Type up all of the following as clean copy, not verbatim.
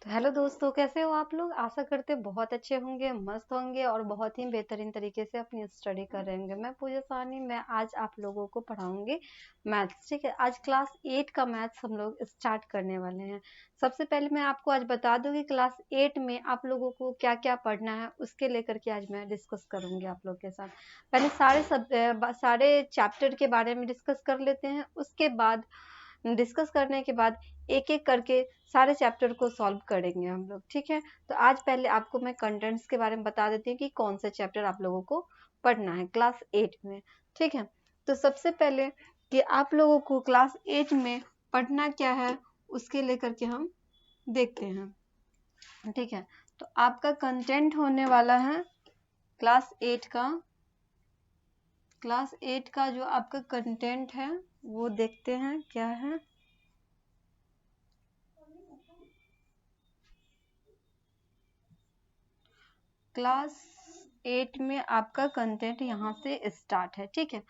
तो हेलो दोस्तों, कैसे हो आप लोग। आशा करते बहुत अच्छे होंगे, मस्त होंगे और बहुत ही बेहतरीन तरीके से अपनी स्टडी कर रहे होंगे। मैं पूजा साहनी, मैं आज आप लोगों को पढ़ाऊंगी मैथ्स। ठीक है, आज क्लास 8 का मैथ्स हम लोग स्टार्ट करने वाले हैं। सबसे पहले मैं आपको आज बता दूं कि क्लास 8 में आप लोगों को क्या क्या पढ़ना है, उसके लेकर के आज मैं डिस्कस करूंगी आप लोग के साथ। पहले सारे चैप्टर के बारे में डिस्कस कर लेते हैं। उसके बाद डिस्कस करने के बाद एक एक करके सारे चैप्टर को सॉल्व करेंगे हम लोग। ठीक है, तो आज पहले आपको मैं कंटेंट्स के बारे में बता देती हूँ कि कौन सा चैप्टर आप लोगों को पढ़ना है क्लास 8 में। ठीक है, तो सबसे पहले कि आप लोगों को क्लास 8 में पढ़ना क्या है उसके लेकर के हम देखते हैं। ठीक है, तो आपका कंटेंट होने वाला है क्लास 8 का जो आपका कंटेंट है वो देखते हैं क्या है। क्लास 8 में आपका कंटेंट यहाँ से स्टार्ट है। ठीक है,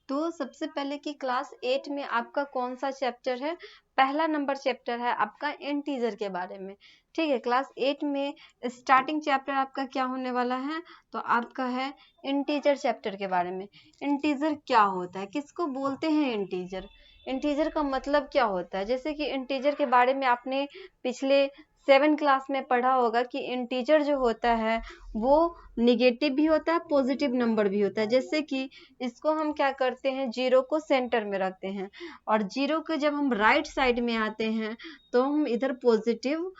तो सबसे पहले कि क्लास 8 में आपका कौन सा चैप्टर है। पहला नंबर चैप्टर है आपका इंटीजर के बारे में। ठीक है, क्लास 8 में स्टार्टिंग चैप्टर आपका क्या होने वाला है, तो आपका है इंटीजर चैप्टर के बारे में। इंटीजर क्या होता है, किसको बोलते हैं इंटीजर, इंटीजर का मतलब क्या होता है। जैसे कि इंटीजर के बारे में आपने पिछले 7 क्लास में पढ़ा होगा कि इंटीजर जो होता है वो निगेटिव भी होता है, पॉजिटिव नंबर भी होता है। जैसे कि इसको हम क्या करते हैं, जीरो को सेंटर में रखते हैं और जीरो के जब हम राइट साइड में आते हैं तो हम इधर पॉजिटिव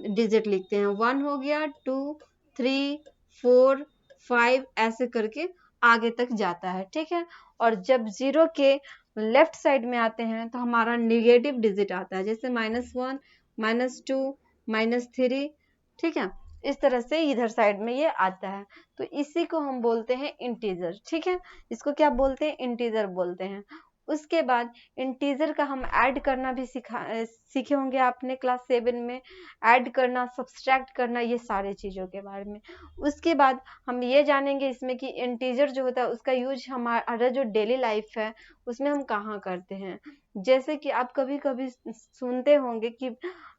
डिजिट लिखते हैं। 1 हो गया, 2, 3, 4, 5 ऐसे करके आगे तक जाता है। ठीक है, और जब जीरो के लेफ्ट साइड में आते हैं तो हमारा निगेटिव डिजिट आता है, जैसे -1, -2, -3। ठीक है, इस तरह से इधर साइड में ये आता है, तो इसी को हम बोलते हैं इंटीजर। ठीक है, इसको क्या बोलते हैं, इंटीजर बोलते हैं। उसके बाद इंटीजर का हम ऐड करना भी सीखे होंगे आपने क्लास 7 में, ऐड करना, सब्सट्रैक्ट करना, ये सारे चीजों के बारे में। उसके बाद हम ये जानेंगे इसमें कि इंटीजर जो होता है उसका यूज हमारा जो डेली लाइफ है उसमें हम कहाँ करते हैं। जैसे कि आप कभी कभी सुनते होंगे कि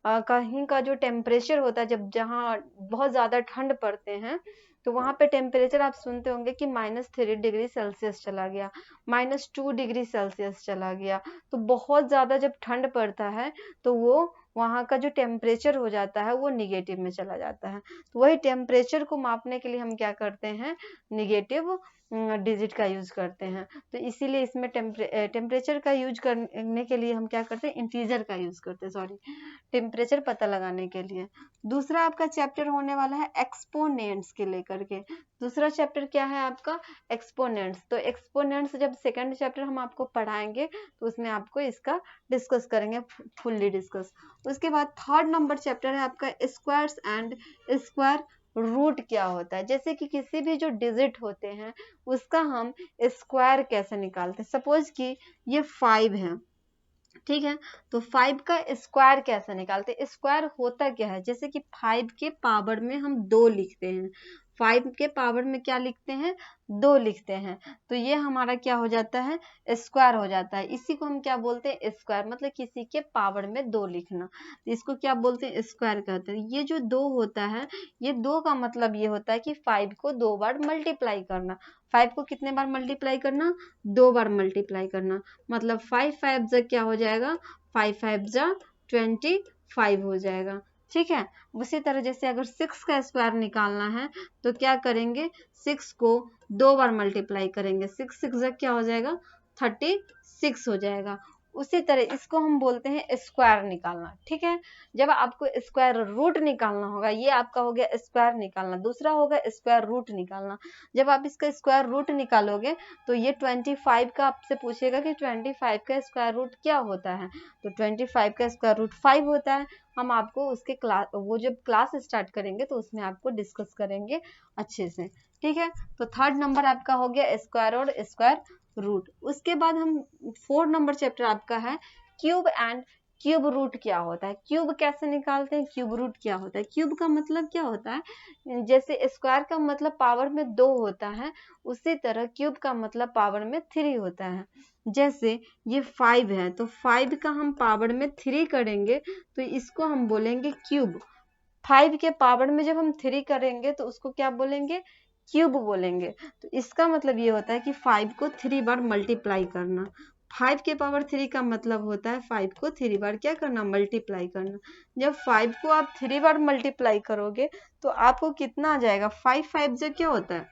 कहीं का जो टेम्परेचर होता है, जब जहाँ बहुत ज़्यादा ठंड पड़ते हैं तो वहाँ पे टेम्परेचर आप सुनते होंगे कि -3 डिग्री सेल्सियस चला गया, -2 डिग्री सेल्सियस चला गया। तो बहुत ज़्यादा जब ठंड पड़ता है तो वो वहाँ का जो टेम्परेचर हो जाता है वो निगेटिव में चला जाता है। तो वही टेम्परेचर को मापने के लिए हम क्या करते हैं, निगेटिव डिजिट का यूज करते हैं। तो इसीलिए इसमें टेम्परेचर का यूज करने के लिए हम क्या करते हैं, इंटीजर का यूज करते हैं, सॉरी, टेम्परेचर पता लगाने के लिए। दूसरा आपका चैप्टर होने वाला है एक्सपोनेंट्स के लेकर के। दूसरा चैप्टर क्या है आपका, एक्सपोनेंट्स। तो एक्सपोनेंट्स जब सेकंड चैप्टर हम आपको पढ़ाएंगे तो उसमें आपको इसका डिस्कस करेंगे, फुल्ली डिस्कस। उसके बाद थर्ड नंबर चैप्टर है आपका स्क्वायर्स एंड स्क्वायर रूट क्या होता है। जैसे कि किसी भी जो डिजिट होते हैं उसका हम स्क्वायर कैसे निकालते हैं। सपोज कि ये 5 है, ठीक है, तो 5 का स्क्वायर कैसे निकालते हैं। स्क्वायर होता क्या है, जैसे कि 5 के पावर में हम 2 लिखते हैं, 5 के पावर में क्या लिखते हैं, 2 लिखते हैं, तो ये हमारा क्या हो जाता है, स्क्वायर हो जाता है। इसी को हम क्या बोलते हैं, स्क्वायर, मतलब किसी के पावर में 2 लिखना, तो इसको क्या बोलते हैं, स्क्वायर कहते हैं। ये जो 2 होता है, ये 2 का मतलब ये होता है कि 5 को 2 बार मल्टीप्लाई करना। 5 को कितने बार मल्टीप्लाई करना, 2 बार मल्टीप्लाई करना, मतलब 5 5 जा क्या हो जाएगा, 5 5 जा 25 हो जाएगा। ठीक है, उसी तरह जैसे अगर 6 का स्क्वायर निकालना है तो क्या करेंगे, 6 को 2 बार मल्टीप्लाई करेंगे, 6 6 जा क्या हो जाएगा, 36 हो जाएगा। उसी तरह इसको हम बोलते हैं स्क्वायर निकालना। ठीक है, जब आपको स्क्वायर रूट निकालना होगा, ये आपका हो गया स्क्वायर निकालना। दूसरा होगा स्क्वायर रूट निकालना। जब आप इसका स्क्वायर रूट निकालोगे तो ये 25 का आपसे पूछेगा कि 25 का स्क्वायर रूट क्या होता है, तो 25 का स्क्वायर रूट 5 होता है। हम आपको उसके क्लास, वो जब क्लास स्टार्ट करेंगे तो उसमें आपको डिस्कस करेंगे अच्छे से। ठीक है, तो थर्ड नंबर आपका हो गया स्क्वायर और स्क्वायर रूट। उसके बाद हम 4 नंबर चैप्टर आपका है क्यूब एंड क्यूब रूट क्या होता है। क्यूब कैसे निकालते हैं, क्यूब रूट क्या होता है। क्यूब का मतलब क्या होता है, जैसे स्क्वायर का मतलब पावर में 2 होता है, उसी तरह क्यूब का मतलब पावर में 3 होता है। जैसे ये 5 है तो 5 का हम पावर में 3 करेंगे तो इसको हम बोलेंगे क्यूब, 5 के पावर में जब हम 3 करेंगे तो उसको क्या बोलेंगे, क्यूब बोलेंगे। तो इसका मतलब ये होता है कि 5 को 3 बार मल्टीप्लाई करना। 5 के पावर 3 का मतलब होता है 5 को 3 बार क्या करना, मल्टीप्लाई करना। जब 5 को आप 3 बार मल्टीप्लाई करोगे तो आपको कितना आ जाएगा, 5 5 जो क्या होता है,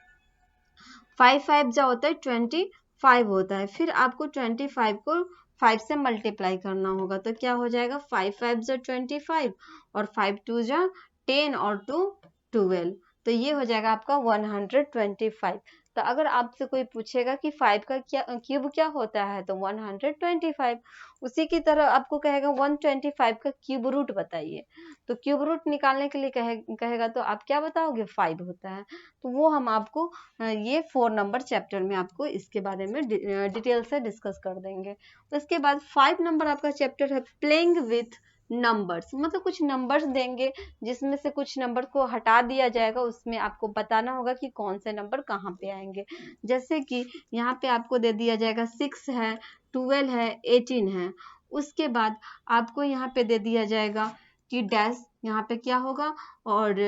5 5 जो होता है 25 होता है। फिर आपको 25 को 5 से मल्टीप्लाई करना होगा तो क्या हो जाएगा, 5 5 जो 25 और 5 2 जो 10 और 2 12, तो ये हो जाएगा आपका 125। तो अगर आपसे कोई पूछेगा कि 5 का क्या क्यूब क्या होता है तो 125, उसी की तरह आपको कहेगा 125 का क्यूब रूट बताइए, तो क्यूब रूट निकालने के लिए कहेगा तो आप क्या बताओगे, 5 होता है। तो वो हम आपको ये 4 नंबर चैप्टर में आपको इसके बारे में डिटेल से डिस्कस कर देंगे। उसके बाद 5 नंबर आपका चैप्टर है प्लेइंग विथ नंबर्स, मतलब कुछ नंबर्स देंगे जिसमें से कुछ नंबर को हटा दिया जाएगा, उसमें आपको बताना होगा कि कौन से नंबर कहाँ पे आएंगे। जैसे कि यहाँ पे आपको दे दिया जाएगा 6 है, 12 है, 18 है। उसके बाद आपको यहाँ पे दे दिया जाएगा कि डैश यहाँ पे क्या होगा और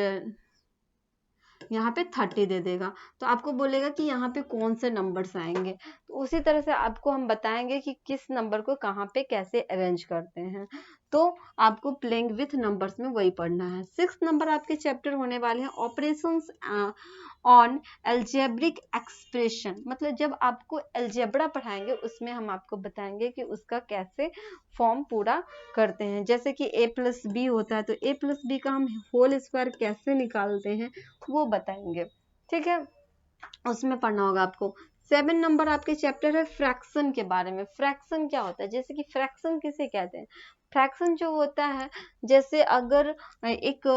यहाँ पे 30 दे देगा, तो आपको बोलेगा कि यहाँ पे कौन से नंबर्स आएंगे। तो उसी तरह से आपको हम बताएंगे कि किस नंबर को कहाँ पे कैसे अरेंज करते हैं। तो आपको प्लेइंग विथ नंबर्स में वही पढ़ना है। 6 नंबर आपके चैप्टर होने वाले हैं ऑपरेशंस ऑन एल्जेब्रिक एक्सप्रेशन, मतलब जब आपको एल्जेब्रा पढ़ाएंगे उसमें हम आपको बताएंगे कि उसका कैसे फॉर्म पूरा करते हैं। जैसे कि a प्लस बी होता है तो a प्लस बी का हम होल स्क्वायर कैसे निकालते हैं वो बताएंगे, ठीक है, उसमें पढ़ना होगा आपको। 7 नंबर आपके चैप्टर है फ्रैक्शन के बारे में। फ्रैक्शन क्या होता है, जैसे कि फ्रैक्शन किसे कहते हैं, फ्रैक्शन जो होता है जैसे अगर एक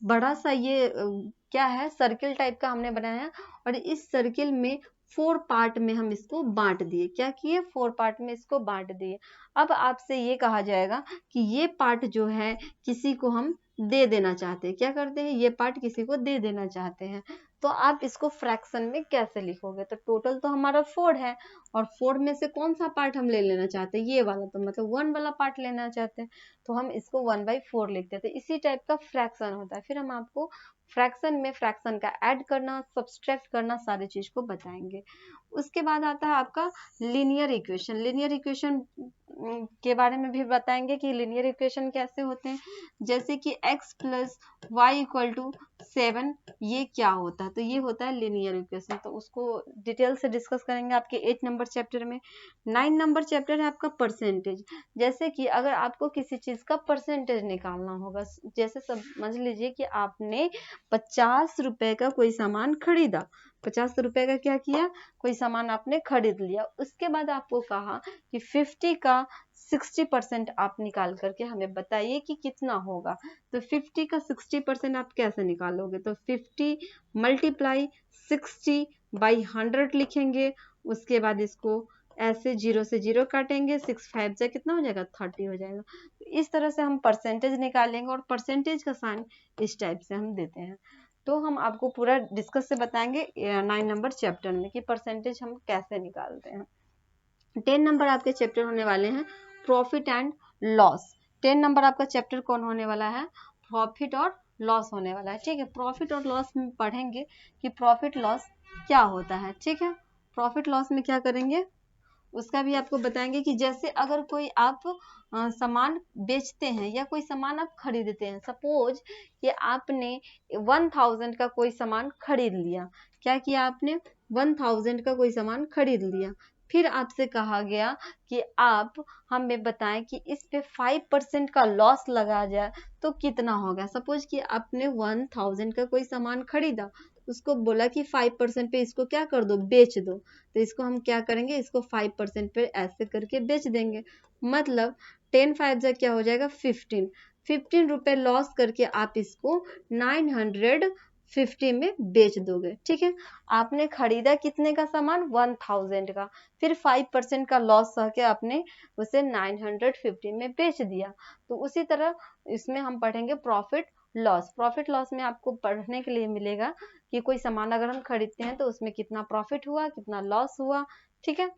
बड़ा सा ये क्या है सर्किल टाइप का हमने बनाया है और इस सर्किल में 4 पार्ट में हम इसको बांट दिए, क्या किए, 4 पार्ट में इसको बांट दिए। अब आपसे ये कहा जाएगा कि ये पार्ट जो है किसी को हम दे देना चाहते हैं, क्या करते हैं, ये पार्ट किसी को दे देना चाहते हैं, तो आप इसको फ्रैक्शन में कैसे लिखोगे, तो टोटल तो हमारा 4 है और 4 में से कौन सा पार्ट हम ले लेना चाहते हैं, ये वाला, तो मतलब 1 वाला पार्ट लेना चाहते हैं तो हम इसको 1/4 लिखते थे। इसी टाइप का फ्रैक्शन होता है। फिर हम आपको फ्रैक्शन में फ्रैक्शन का ऐड करना, सब्सट्रैक्ट करना, सारी चीज को बताएंगे। उसके बाद आता है आपका लीनियर इक्वेशन। लीनियर इक्वेशन के बारे में भी बताएंगे कि लीनियर इक्वेशन कैसे होते हैं, जैसे कि x plus y equal to 7, ये क्या होता है, तो ये होता है लीनियर इक्वेशन, तो उसको डिटेल से डिस्कस करेंगे आपके 8 नंबर चैप्टर में। 9 नंबर चैप्टर है आपका परसेंटेज। जैसे कि अगर आपको किसी चीज का परसेंटेज निकालना होगा, जैसे समझ लीजिए कि आपने 50 रुपए का कोई सामान खरीदा, 50 रुपए का क्या किया, कोई सामान आपने खरीद लिया, उसके बाद आपको कहा कि 50 का 60% आप निकाल करके हमें बताइए कि कितना होगा। तो 50 का 60% आप कैसे निकालोगे, तो 50 मल्टीप्लाई 60/100 लिखेंगे। उसके बाद इसको ऐसे 0 से 0 काटेंगे, 6 5 जा कितना हो जाएगा, 30 हो जाएगा। तो इस तरह से हम परसेंटेज निकालेंगे और परसेंटेज का साइन इस टाइप से हम देते हैं। तो हम आपको पूरा डिस्कस से बताएंगे 9 नंबर चैप्टर में कि परसेंटेज हम कैसे निकालते हैं। 10 नंबर आपके चैप्टर होने वाले हैं प्रॉफिट एंड लॉस। 10 नंबर आपका चैप्टर कौन होने वाला है, प्रॉफिट और लॉस होने वाला है, ठीक है। प्रॉफिट और लॉस में पढ़ेंगे कि प्रॉफिट लॉस क्या होता है, ठीक है। प्रॉफिट लॉस में क्या करेंगे उसका भी आपको बताएंगे कि जैसे अगर कोई आप सामान बेचते हैं या कोई सामान आप खरीदते हैं, सपोज कि आपने 1000 का कोई सामान खरीद लिया, क्या किया आपने 1000 का कोई सामान खरीद लिया, फिर आपसे कहा गया कि आप हमें बताएं कि इस पे 5% का लॉस लगा जाए तो कितना होगा। सपोज कि आपने 1000 का कोई सामान खरीदा, उसको बोला कि 5% पे इसको क्या कर दो, बेच दो, तो इसको हम क्या करेंगे, इसको 5% पे ऐसे करके बेच देंगे, मतलब 10 5 जा क्या हो जाएगा 15 रुपए लॉस करके आप इसको 950 में बेच दोगे, ठीक है। आपने खरीदा कितने का सामान 1000 का, फिर 5% का लॉस सह के आपने उसे 950 में बेच दिया। तो उसी तरह इसमें हम पढ़ेंगे प्रॉफिट लॉस। प्रॉफिट लॉस में आपको पढ़ने के लिए मिलेगा कि कोई सामान अगर हम खरीदते हैं तो उसमें कितना प्रॉफिट हुआ, कितना लॉस हुआ, ठीक है,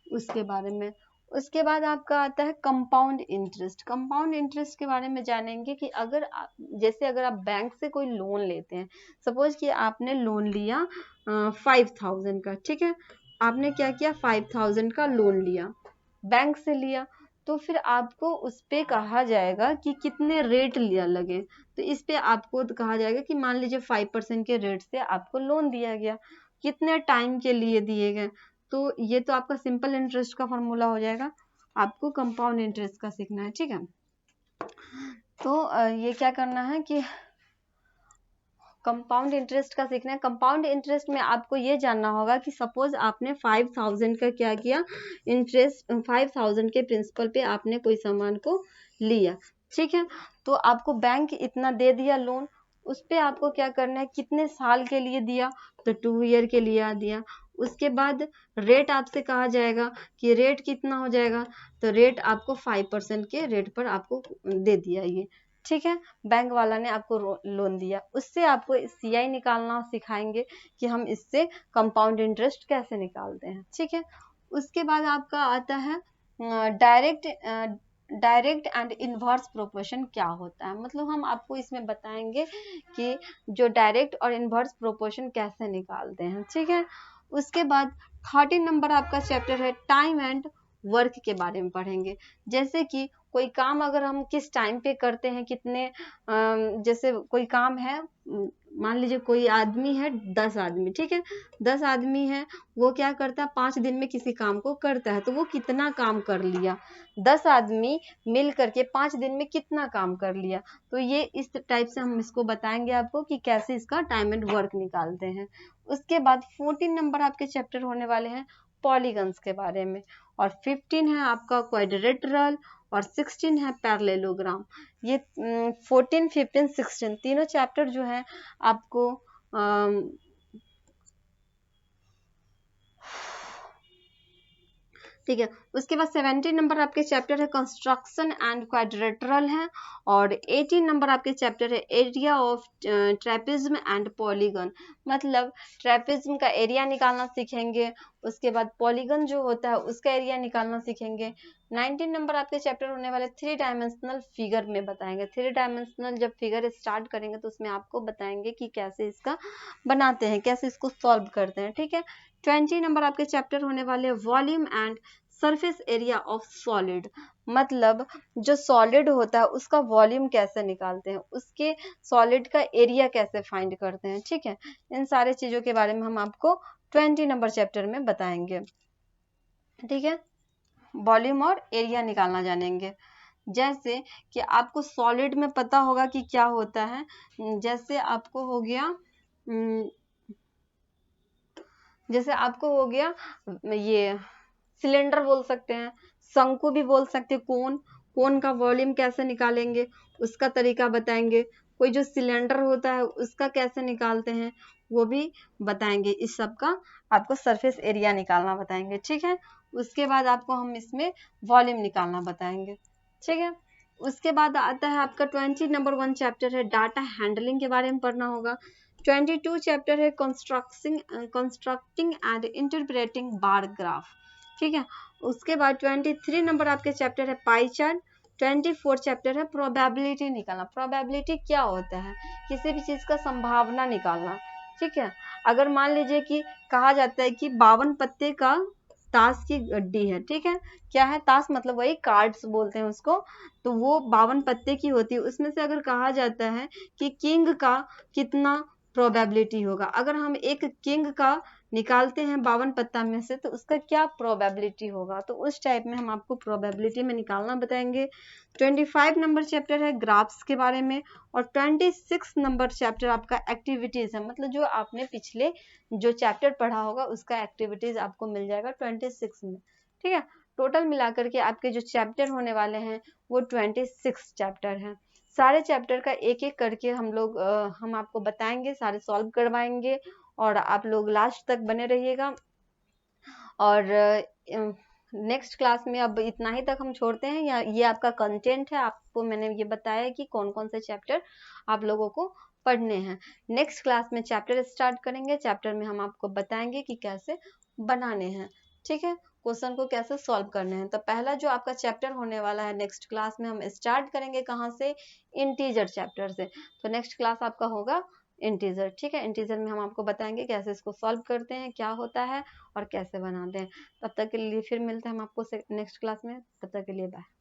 उसके बारे में। उसके बाद आपका आता है कंपाउंड इंटरेस्ट। कंपाउंड इंटरेस्ट के बारे में जानेंगे कि अगर जैसे अगर आप बैंक से कोई लोन लेते हैं, सपोज कि आपने लोन लिया 5000 का, ठीक है, आपने क्या किया 5000 का लोन लिया, बैंक से लिया, तो फिर आपको उस पे कहा जाएगा कि कितने रेट लिया लगे। तो इस पे आपको कहा जाएगा कि मान लीजिए 5% के रेट से आपको लोन दिया गया, कितने टाइम के लिए दिए गए, तो ये तो आपका सिंपल इंटरेस्ट का फॉर्मूला हो जाएगा। आपको कंपाउंड इंटरेस्ट का सीखना है, ठीक है। तो ये क्या करना है कि कंपाउंड इंटरेस्ट का सीखना है। कंपाउंड इंटरेस्ट में आपको ये जानना होगा कि सपोज आपने 5000 का क्या किया इंटरेस्ट, 5000 के प्रिंसिपल पे आपने कोई सामान को लिया, ठीक है, तो आपको बैंक इतना दे दिया लोन, उस पे आपको क्या करना है, कितने साल के लिए दिया, तो 2 ईयर के लिए दिया। उसके बाद रेट आपसे कहा जाएगा कि रेट कितना हो जाएगा, तो रेट आपको 5% के रेट पर आपको दे दिया ये, ठीक है, बैंक वाला ने आपको लोन दिया। उससे आपको सीआई निकालना सिखाएंगे कि हम इससे कंपाउंड इंटरेस्ट कैसे निकालते हैं, ठीक है। उसके बाद आपका आता है डायरेक्ट एंड इनवर्स प्रोपोर्शन क्या होता है, मतलब हम आपको इसमें बताएंगे कि जो डायरेक्ट और इनवर्स प्रोपोर्शन कैसे निकालते हैं, ठीक है। उसके बाद 13 नंबर आपका चैप्टर है टाइम एंड वर्क के बारे में पढ़ेंगे। जैसे कि कोई काम अगर हम किस टाइम पे करते हैं, कितने जैसे कोई काम है, मान लीजिए कोई आदमी है 10 आदमी, ठीक है, 10 आदमी है, वो क्या करता है 5 दिन में किसी काम को करता है, तो वो कितना काम कर लिया, 10 आदमी मिल करके 5 दिन में कितना काम कर लिया। तो ये इस टाइप से हम इसको बताएंगे आपको कि कैसे इसका टाइम एंड वर्क निकालते हैं। उसके बाद 14 नंबर आपके चैप्टर होने वाले हैं पॉलीगन्स के बारे में, और 15 है आपका क्वाड्रिलेटरल, और 16 है पैरेललोग्राम। ये 14, 15, 16 तीनों चैप्टर जो है आपको ठीक है। उसके बाद 17 नंबर आपके चैप्टर है कंस्ट्रक्शन एंड क्वाड्रिलेटरल है, और 18 नंबर आपके चैप्टर है area of trapezium and polygon, मतलब ट्रेपिज्म का एरिया निकालना सीखेंगे। उसके बाद पॉलीगन जो होता है उसका एरिया निकालना सीखेंगे। 19 नंबर आपके चैप्टर होने वाले 3 डायमेंशनल फिगर में बताएंगे। 3 डायमेंशनल जब फिगर स्टार्ट करेंगे तो उसमें आपको बताएंगे कि कैसे इसका बनाते हैं, कैसे इसको सॉल्व करते हैं, ठीक है। 20 नंबर आपके चैप्टर होने वाले volume and surface area of solid, मतलब जो सॉलिड होता है उसका वॉल्यूम कैसे निकालते हैं, उसके सॉलिड का एरिया कैसे फाइंड करते हैं, ठीक है। इन सारे चीजों के बारे में हम आपको 20 नंबर चैप्टर में बताएंगे, ठीक है। वॉल्यूम और एरिया निकालना जानेंगे। जैसे कि आपको सॉलिड में पता होगा कि क्या होता है, जैसे आपको हो गया ये सिलेंडर बोल सकते हैं, शंकु भी बोल सकते हैं, कोन का वॉल्यूम कैसे निकालेंगे उसका तरीका बताएंगे। कोई जो सिलेंडर होता है उसका कैसे निकालते हैं वो भी बताएंगे। इस सब का आपको सरफेस एरिया निकालना बताएंगे, ठीक है। उसके बाद आपको हम इसमें वॉल्यूम निकालना बताएंगे, ठीक है। उसके बाद आता है आपका 20 नंबर 1 चैप्टर है डाटा हैंडलिंग के बारे में पढ़ना होगा। 22 चैप्टर है constructing and interpreting bar graph, ठीक है। उसके बाद 23 नंबर आपके चैप्टर है पाई चार्ट। 24 चैप्टर है प्रोबेबिलिटी निकालना। प्रोबेबिलिटी क्या होता है, किसी भी चीज का संभावना निकालना, ठीक है। अगर मान लीजिए कि कहा जाता है कि 52 पत्ते का ताश की गड्डी है, ठीक है, क्या है ताश मतलब वही कार्ड्स बोलते हैं उसको, तो वो 52 पत्ते की होती है। उसमें से अगर कहा जाता है कि किंग का कितना प्रोबेबिलिटी होगा, अगर हम एक किंग का निकालते हैं 52 पत्ता में से तो उसका क्या प्रोबेबिलिटी होगा, तो उस टाइप में हम आपको प्रोबेबिलिटी में निकालना बताएंगे। 25 नंबर चैप्टर है ग्राफ्स के बारे में, और 26 नंबर चैप्टर आपका एक्टिविटीज है, मतलब जो आपने पिछले जो चैप्टर पढ़ा होगा उसका एक्टिविटीज आपको मिल जाएगा 26 में, ठीक है। टोटल मिलाकर के आपके जो चैप्टर होने वाले हैं वो 26 चैप्टर हैं। सारे चैप्टर का एक एक करके हम आपको बताएंगे, सारे सॉल्व करवाएंगे, और आप लोग लास्ट तक बने रहिएगा। और नेक्स्ट क्लास में अब इतना ही तक हम छोड़ते हैं, या ये आपका कंटेंट है, आपको मैंने ये बताया कि कौन कौन से चैप्टर आप लोगों को पढ़ने हैं। नेक्स्ट क्लास में चैप्टर स्टार्ट करेंगे, चैप्टर में हम आपको बताएंगे कि कैसे बनाने हैं, ठीक है। क्वेश्चन को कैसे सॉल्व करने हैं। तो पहला जो आपका चैप्टर होने वाला है नेक्स्ट क्लास में, हम स्टार्ट करेंगे कहाँ से, इंटीजर चैप्टर से। तो नेक्स्ट क्लास आपका होगा इंटीजर, ठीक है। इंटीजर में हम आपको बताएंगे कैसे इसको सॉल्व करते हैं, क्या होता है और कैसे बनाते हैं। तब तक के लिए फिर मिलते हैं हम आपको नेक्स्ट क्लास में, तब तक के लिए बाय।